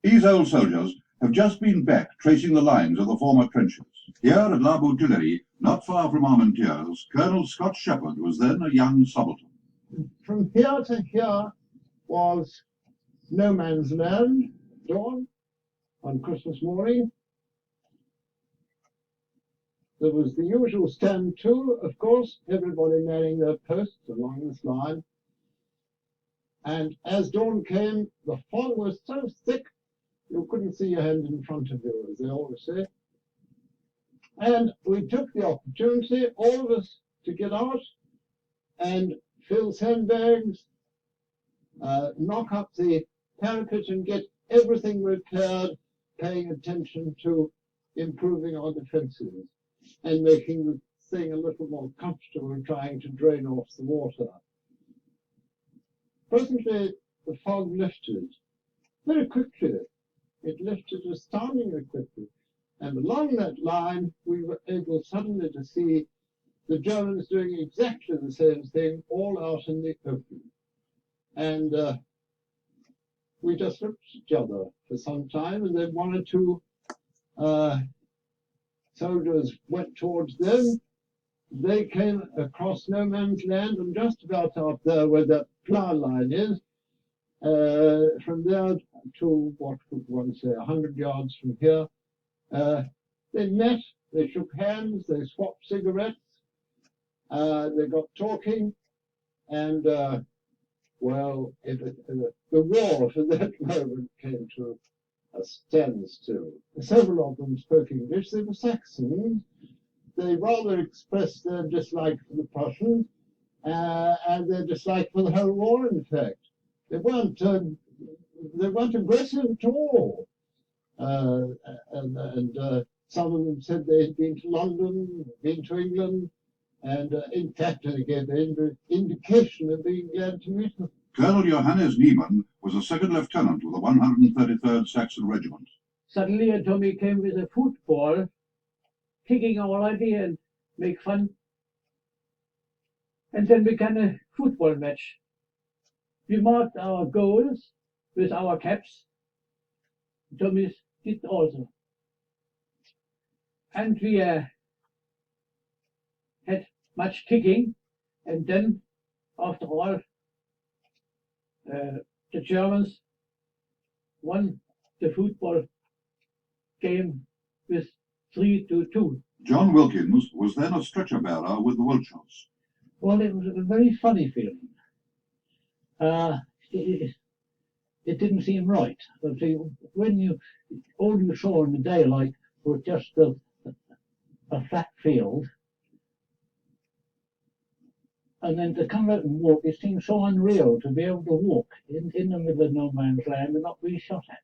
These old soldiers have just been back tracing the lines of the former trenches. Here at La Boutillerie, not far from Armentières, Colonel Scott Shepherd was then a young subaltern. From here to here was no man's land, dawn, on Christmas morning. There was the usual standstill, of course, everybody manning their posts along this line. And as dawn came, the fog was so thick you couldn't see your hand in front of you, as they always say. And we took the opportunity, all of us, to get out and fill sandbags, knock up the parapet and get everything repaired, paying attention to improving our defences and making the thing a little more comfortable and trying to drain off the water. Presently, the fog lifted very quickly. It lifted astoundingly quickly. And along that line, we were able suddenly to see the Germans doing exactly the same thing, all out in the open. And we just looked at each other for some time, and then one or two soldiers went towards them. They came across no man's land, and just about out there where the plough line is, from there to what would one say, 100 yards from here, they met, they shook hands, they swapped cigarettes, they got talking, and well, the war for that moment came to a standstill. Several of them spoke English. They were Saxons. They rather expressed their dislike for the Prussians and their dislike for the whole war, in fact. They weren't aggressive at all. And some of them said they had been to London, been to England, and in fact, they gave the indication of being glad to meet them. Colonel Johannes Niemann was a second lieutenant of the 133rd Saxon Regiment. Suddenly Tommy came with a football, kicking our idea and make fun. And then began a football match. We marked our goals with our caps. Tommy did also. And we had much kicking, and then, after all, the Germans won the football game with 3-2. John Wilkins was then a stretcher bearer with the Welshers. Well, it was a very funny feeling. It didn't seem right. But see, when all you saw in the daylight was just a flat field, and then to come out and walk, it seemed so unreal to be able to walk in the middle of no man's land and not be shot at.